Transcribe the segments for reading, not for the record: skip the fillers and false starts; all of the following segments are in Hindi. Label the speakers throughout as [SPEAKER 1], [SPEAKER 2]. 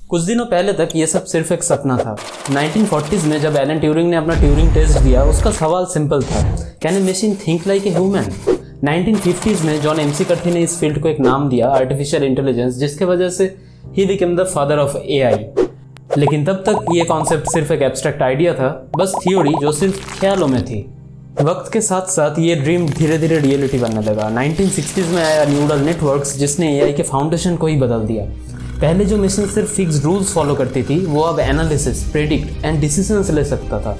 [SPEAKER 1] कुछ दिनों पहले तक ये सब सिर्फ एक सपना था। 1940s में जब एलन ट्यूरिंग ने अपना ट्यूरिंग टेस्ट दिया, उसका सवाल सिंपल था, can a machine think like a human. 1950s में जॉन McCarthy ने इस फील्ड को एक नाम दिया, आर्टिफिशियल इंटेलिजेंस, जिसके वजह से he became the father of AI। लेकिन तब तक ये कॉन्सेप्ट सिर्फ एक एब्स्ट्रैक्ट आइडिया था, बस थियोरी जो सिर्फ ख्यालों में थी। वक्त के साथ साथ ये ड्रीम धीरे धीरे रियलिटी बनने लगा। 1960s में आया न्यूरल नेटवर्क्स, जिसने AI के फाउंडेशन को ही बदल दिया। पहले जो मशीन सिर्फ फिक्स रूल्स फॉलो करती थी, वो अब एनालिसिस, प्रेडिक्ट एंड डिसीजंस ले सकता था।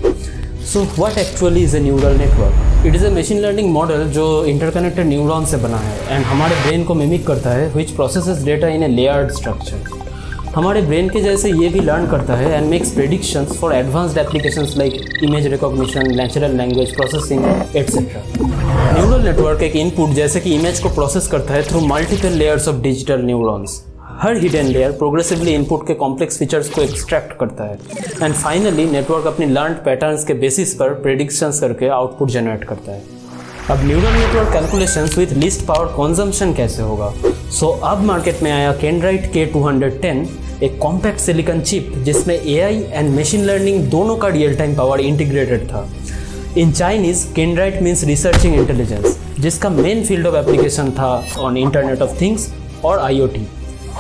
[SPEAKER 1] So what actually is a neural network? It is a machine learning model जो इंटरकनेक्टेड न्यूरॉन से बना है एंड हमारे ब्रेन को मिमिक करता है, विच प्रोसेसेस डेटा इन ए लेयर्ड स्ट्रक्चर। हमारे ब्रेन के जैसे ये भी लर्न करता है and makes predictions for advanced applications like image recognition, natural language processing etcetera. Neural network एक इनपुट जैसे कि इमेज को प्रोसेस करता है through multiple layers of digital neurons. Her hidden layer progressively input के कॉम्प्लेक्स फीचर्स को एक्सट्रैक्ट करता है एंड फाइनली नेटवर्क अपनी लर्न्ड पैटर्न्स के बेसिस पर प्रेडिक्शंस करके आउटपुट जनरेट करता है। अब neural network calculations with least power consumption कैसे होगा? अब मार्केट में आया Kendryte K210, एक कॉम्पैक्ट सिलिकॉन चिप जिसमें AI एंड मशीन लर्निंग दोनों का रियल टाइम पावर इंटीग्रेटेड था। In Chinese Kendryte means researching intelligence, जिसका मेन फील्ड ऑफ एप्लीकेशन था ऑन इंटरनेट ऑफ थिंग्स और IoT।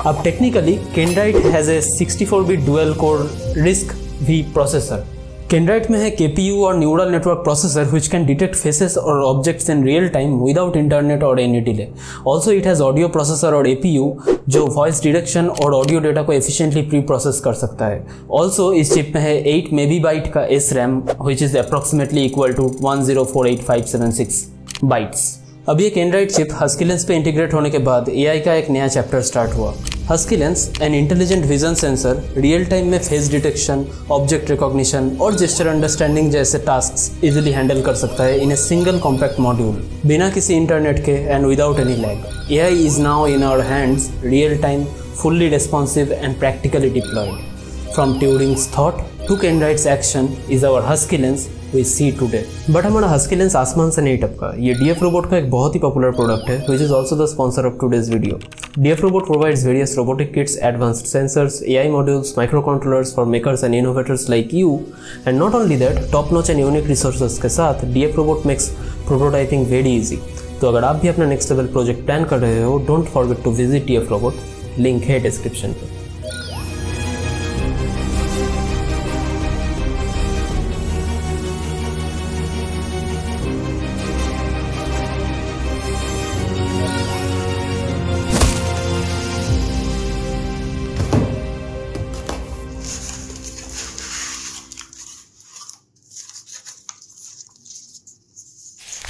[SPEAKER 1] अब technically Kendryte has a 64-bit dual core RISC-V processor. Kendryte में है KPU और neural network processor which can detect faces और objects in real time without internet or any delay. Also it has audio processor और APU जो voice detection और audio data को efficiently pre-process कर सकता है। Also इस चिप में है 8 MB का SRAM which is approximately equal to 1048576 bytes। अब ये Kendryte चिप Husky Lens पे इंटीग्रेट होने के बाद AI का एक नया चैप्टर स्टार्ट हुआ। Husky Lens, an intelligent vision sensor, real time में फेस डिटेक्शन, ऑब्जेक्ट रिकॉग्निशन और जेस्चर अंडरस्टैंडिंग जैसे टास्क्स इजीली हैंडल कर सकता है in a single compact module, बिना किसी इंटरनेट के and without any lag. AI is now in our hands, real time, fully responsive and practically deployed. From ट्यूरिंग्स thought to Kendryte's action is our Husky Lens we see today। But हमारा Husky Lens आसमान से नहीं टपका। ये DF Robot का एक बहुत ही पॉपुलर प्रोडक्ट है which is also the sponsor of today's video। DF Robot provides various robotic kits, advanced sensors, AI modules, microcontrollers for makers and innovators like you, and not only that, top-notch and unique resources के साथ DF Robot makes prototyping very easy। तो अगर आप भी अपना नेक्स्ट लेवल प्रोजेक्ट प्लान कर रहे हो, don't forget to visit DF Robot, link है डिस्क्रिप्शन पे।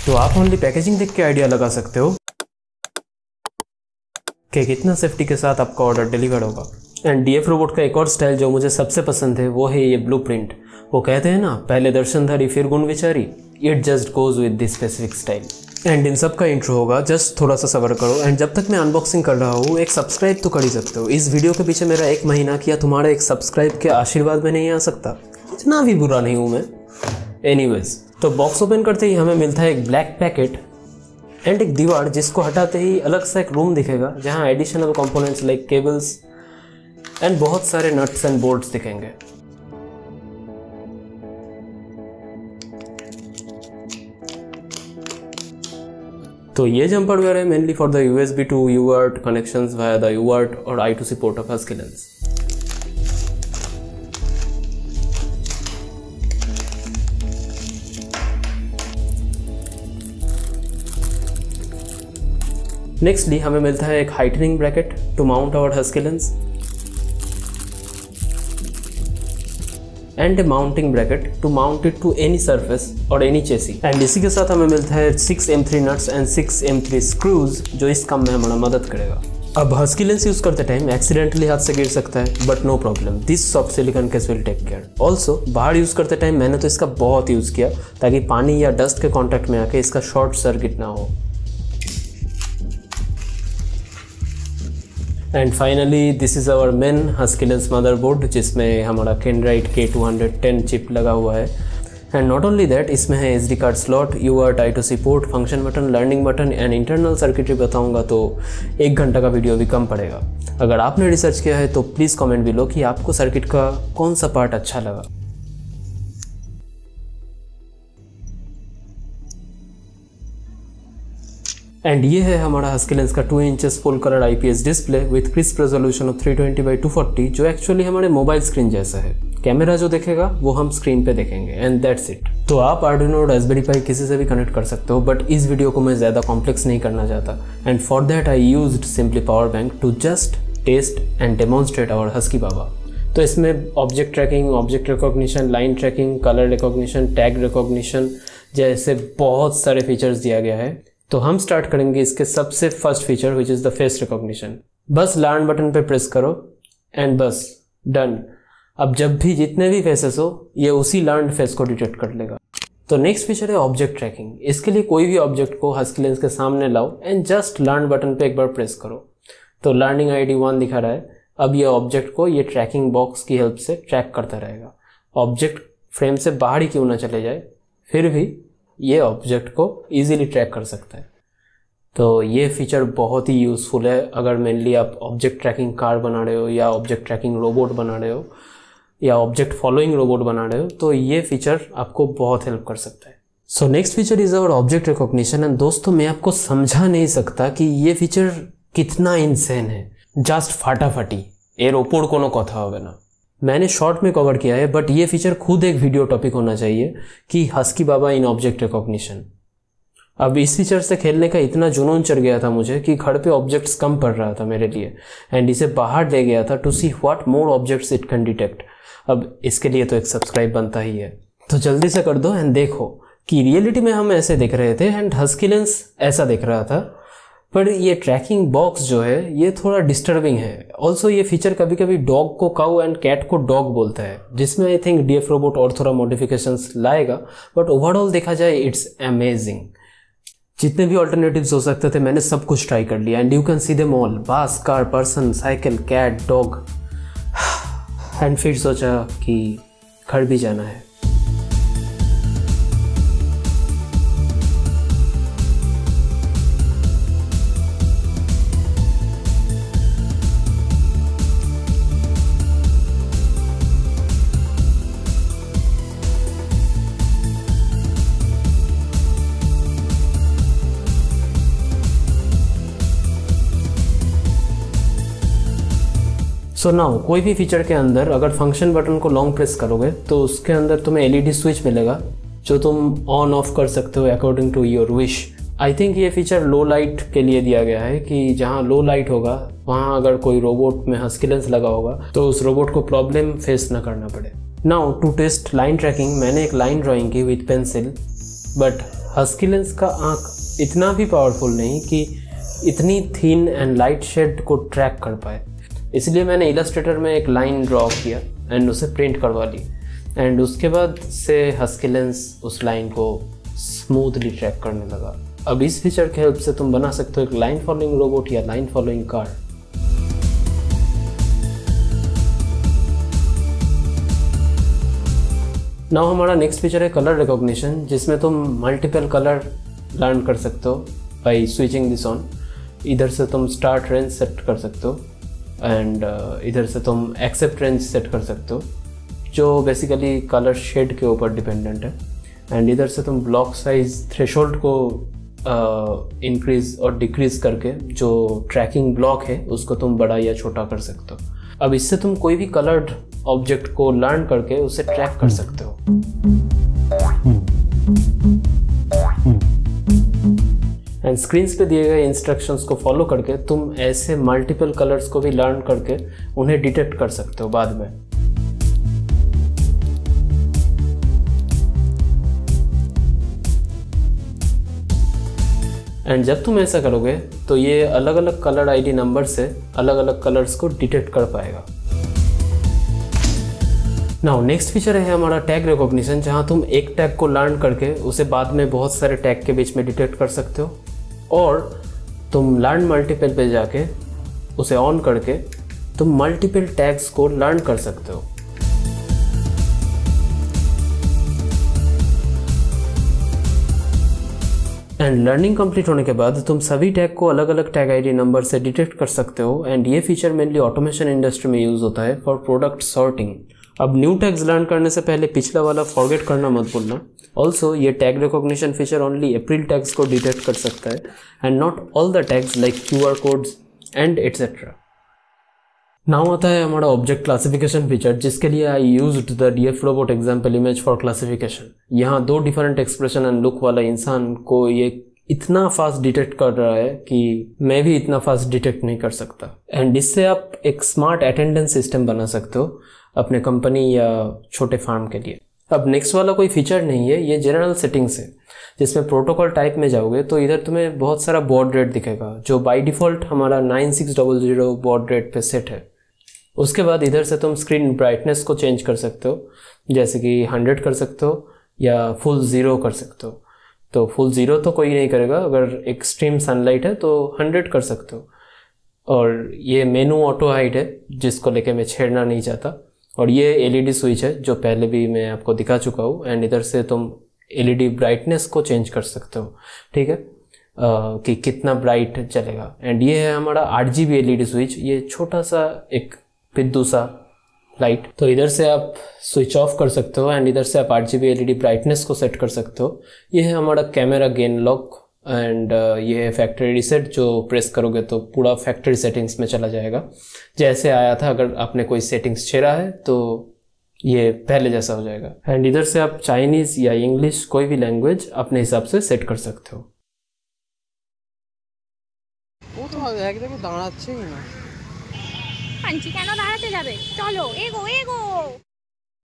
[SPEAKER 1] तो आप ओनली पैकेजिंग देख के आइडिया लगा सकते हो कि कितना सेफ्टी के साथ आपका ऑर्डर डिलीवर होगा। एंड DF Robot का एक और स्टाइल जो मुझे सबसे पसंद है वो है ये ब्लूप्रिंट। वो कहते हैं ना, पहले दर्शनधारी फिर गुण विचारी। It just goes with this specific style. And in सब का इंट्रो होगा, जस्ट थोड़ा सा सब्र करो। एंड जब तक मैं अनबॉक्सिंग कर रहा हूँ, एक सब्सक्राइब तो कर ही सकते हो। इस वीडियो के पीछे मेरा 1 महीना किया तुम्हारा एक सब्सक्राइब के आशीर्वाद में नहीं आ सकता। इतना भी बुरा नहीं हूँ मैं। एनीवेज, तो बॉक्स ओपन करते ही हमें मिलता है एक ब्लैक पैकेट एंड एक दीवार, जिसको हटाते ही अलग सा एक रूम दिखेगा जहां additional components like cables and बहुत सारे नट्स एंड बोल्ट्स दिखेंगे। तो ये जंपर वेयर है mainly for the USB to UART connections via the UART और I2C port of Husky Lens। Nextly हमें मिलता है एक heightening bracket to mount our Husky Lens and a mounting bracket to mount it to any surface और एनी चेसी। एंड इसी के साथ हमें मिलता है 6 M3 nuts and 6 M3 screws, जो इस काम में हमारा मदद करेगा। अब Husky Lens यूज करते टाइम एक्सीडेंटली हाथ से गिर सकता है, but no problem, this soft silicone case will take care. Also बाहर यूज करते टाइम मैंने तो इसका बहुत यूज किया ताकि पानी या डस्ट के कॉन्टैक्ट में आके इसका शॉर्ट सर्किट ना हो। And finally this is our main Husky Lens motherboard, जिसमें हमारा Kendryte K210 चिप लगा हुआ है। एंड नॉट ओनली दैट, इसमें है SD card slot, UART I2C port, function button, learning button and internal circuitry बताऊंगा तो 1 घंटा का वीडियो भी कम पड़ेगा। अगर आपने रिसर्च किया है तो प्लीज़ कमेंट बिलो कि आपको सर्किट का कौन सा पार्ट अच्छा लगा। एंड ये है हमारा हस्की लेंस का 2 inches full colour IPS display with crisp resolution of 320x240, जो एक्चुअली हमारे मोबाइल स्क्रीन जैसा है। कैमरा जो देखेगा वो हम स्क्रीन पे देखेंगे एंड दैट्स इट। तो आप आर्डिनो रास्पबेरी पाई किसी से भी कनेक्ट कर सकते हो, बट इस वीडियो को मैं ज़्यादा कॉम्प्लेक्स नहीं करना चाहता and for that I used simply power bank to just test and demonstrate our Husky बाबा। तो इसमें object tracking, object recognition, line tracking, colour recognition, tag recognition जैसे बहुत सारे फीचर्स दिया गया है। तो हम स्टार्ट करेंगे इसके सबसे first feature which is the face recognition. बस लर्न बटन पे प्रेस करो एंड बस डन। अब जब भी जितने भी फेसेस हो ये उसी लर्न फेस को डिटेक्ट कर लेगा। तो नेक्स्ट फीचर है ऑब्जेक्ट ट्रैकिंग। इसके लिए कोई भी ऑब्जेक्ट को हस्की लेंस के सामने लाओ एंड जस्ट लर्न बटन पे एक बार प्रेस करो तो लर्निंग ID 1 दिखा रहा है। अब ये ऑब्जेक्ट को ये ट्रैकिंग बॉक्स की हेल्प से ट्रैक करता रहेगा। ऑब्जेक्ट फ्रेम से बाहर ही क्यों ना चले जाए, फिर भी ये ऑब्जेक्ट को इजीली ट्रैक कर सकता है। तो ये फीचर बहुत ही यूज़फुल है अगर मेनली आप ऑब्जेक्ट ट्रैकिंग कार बना रहे हो या ऑब्जेक्ट ट्रैकिंग रोबोट बना रहे हो या ऑब्जेक्ट फॉलोइंग रोबोट बना रहे हो, तो ये फीचर आपको बहुत हेल्प कर सकता है। So next feature is our object recognition. And दोस्तों मैं आपको समझा नहीं सकता कि ये फीचर कितना इनसेन है, जस्ट फाटाफाटी एर ओपोर कोनो कथा होगा ना। मैंने शॉर्ट में कवर किया है बट ये फीचर खुद एक वीडियो टॉपिक होना चाहिए कि हस्की बाबा इन ऑब्जेक्ट रिकॉग्निशन। अब इस फीचर से खेलने का इतना जुनून चढ़ गया था मुझे कि घर पे ऑब्जेक्ट्स कम पड़ रहा था मेरे लिए एंड इसे बाहर ले गया था to see what more objects it can detect. अब इसके लिए तो एक सब्सक्राइब बनता ही है, तो जल्दी से कर दो एंड देखो कि रियलिटी में हम ऐसे देख रहे थे एंड हस्की लेंस ऐसा देख रहा था, पर ये ट्रैकिंग बॉक्स जो है ये थोड़ा डिस्टर्बिंग है। ऑल्सो ये फीचर कभी कभी डॉग को काऊ एंड कैट को डॉग बोलता है, जिसमें आई थिंक DF रोबोट और थोड़ा मॉडिफिकेशंस लाएगा, बट ओवरऑल देखा जाए इट्स अमेजिंग। जितने भी ऑल्टरनेटिव्स हो सकते थे मैंने सब कुछ ट्राई कर लिया and you can see them all, bus, car, person, cycle, cat, dog. And फिर सोचा कि घर भी जाना है। सो नाउ कोई भी फीचर के अंदर अगर फंक्शन बटन को लॉन्ग प्रेस करोगे तो उसके अंदर तुम्हें LED स्विच मिलेगा जो तुम ऑन ऑफ कर सकते हो according to your wish. I think ये फीचर लो लाइट के लिए दिया गया है कि जहाँ लो लाइट होगा वहाँ अगर कोई रोबोट में हस्की लेंस लगा होगा तो उस रोबोट को प्रॉब्लम फेस ना करना पड़े। Now to test line tracking, मैंने एक लाइन ड्राइंग की with pencil, but Husky Lens का आँख इतना भी पावरफुल नहीं कि इतनी थिन एंड लाइट शेड को ट्रैक कर पाए, इसलिए मैंने इलस्ट्रेटर में एक लाइन ड्रॉ किया एंड उसे प्रिंट करवा ली एंड उसके बाद से हस्की लेंस उस लाइन को स्मूथली ट्रैक करने लगा। अब इस फीचर के हेल्प से तुम बना सकते हो एक लाइन फॉलोइंग रोबोट या लाइन फॉलोइंग कार। नाउ हमारा नेक्स्ट फीचर है कलर रिकॉग्निशन, जिसमें तुम मल्टीपल कलर लर्न कर सकते हो बाई स्विचिंग दिस ऑन। इधर से तुम स्टार्ट रेंज सेट कर सकते हो एंड इधर से तुम एक्सेप्ट रेंज सेट कर सकते हो जो बेसिकली कलर शेड के ऊपर डिपेंडेंट है एंड इधर से तुम ब्लॉक साइज थ्रेशोल्ड को इंक्रीज और डिक्रीज करके जो ट्रैकिंग ब्लॉक है उसको तुम बड़ा या छोटा कर सकते हो। अब इससे तुम कोई भी कलर्ड ऑब्जेक्ट को लर्न करके उसे ट्रैक कर सकते हो। एंड स्क्रीन्स पे दिए गए इंस्ट्रक्शंस को फॉलो करके तुम ऐसे मल्टीपल कलर्स को भी लर्न करके उन्हें डिटेक्ट कर सकते हो बाद में। एंड जब तुम ऐसा करोगे तो ये अलग अलग कलर ID नंबर से अलग अलग कलर्स को डिटेक्ट कर पाएगा। नाउ नेक्स्ट फीचर है हमारा टैग रिकॉग्निशन, जहां तुम एक टैग को लर्न करके उसे बाद में बहुत सारे टैग के बीच में डिटेक्ट कर सकते हो और तुम लर्न मल्टीपल पे जाके उसे ऑन करके तुम मल्टीपल टैग्स को लर्न कर सकते हो। एंड लर्निंग कंप्लीट होने के बाद तुम सभी टैग को अलग अलग टैग आईडी नंबर से डिटेक्ट कर सकते हो। एंड ये फीचर मेनली ऑटोमेशन इंडस्ट्री में यूज़ होता है फॉर प्रोडक्ट सॉर्टिंग। अब न्यू टैग्स लर्न करने से पहले पिछला वाला फॉरगेट करना मत भूलना। ऑल्सो ये टैग रिकॉग्निशन फीचर ओनली अप्रैल टैग्स को डिटेक्ट कर सकता है and not all the tags like QR codes and etcetera. Now आता है हमारा ऑब्जेक्ट क्लासिफिकेशन फीचर, जिसके लिए I used the DF robot example image for classification. यहाँ 2 डिफरेंट एक्सप्रेशन एंड लुक वाला इंसान को ये इतना फास्ट डिटेक्ट कर रहा है कि मैं भी इतना फास्ट डिटेक्ट नहीं कर सकता। एंड इससे आप एक स्मार्ट अटेंडेंस सिस्टम बना सकते हो अपने कंपनी या छोटे फार्म के लिए। अब नेक्स्ट वाला कोई फीचर नहीं है, ये जनरल सेटिंग्स है, जिसमें प्रोटोकॉल टाइप में जाओगे तो इधर तुम्हें बहुत सारा बॉड रेट दिखेगा, जो बाय डिफ़ॉल्ट हमारा 9600 बॉड रेट पे सेट है। उसके बाद इधर से तुम स्क्रीन ब्राइटनेस को चेंज कर सकते हो, जैसे कि 100 कर सकते हो या फुल 0 कर सकते हो। तो फुल 0 तो कोई नहीं करेगा, अगर एक्सट्रीम सनलाइट है तो 100 कर सकते हो। और ये मेनू ऑटो हाइड है, जिसको लेके मैं छेड़ना नहीं चाहता। और ये LED स्विच है, जो पहले भी मैं आपको दिखा चुका हूँ। एंड इधर से तुम LED ब्राइटनेस को चेंज कर सकते हो, ठीक है, कि कितना ब्राइट चलेगा। एंड ये है हमारा 8GB LED स्विच, ये छोटा सा एक पिद्दू सा लाइट। तो इधर से आप स्विच ऑफ कर सकते हो एंड इधर से आप 8GB LED ब्राइटनेस को सेट कर सकते हो। ये है हमारा कैमरा गेन लॉक एंड ये है फैक्ट्री रीसेट, जो प्रेस करोगे तो पूरा फैक्ट्री सेटिंग्स में चला जाएगा जैसे आया था। अगर आपने कोई सेटिंग्स छेड़ा है तो ये पहले जैसा हो जाएगा। एंड इधर से आप चाइनीज़ या इंग्लिश कोई भी लैंग्वेज अपने हिसाब से सेट कर सकते हो।
[SPEAKER 2] वो तो একদমই দাঁড়াচ্ছেই না।
[SPEAKER 3] পাঞ্চি কেন দাঁড়াতে যাবে, চলো এগো এগো।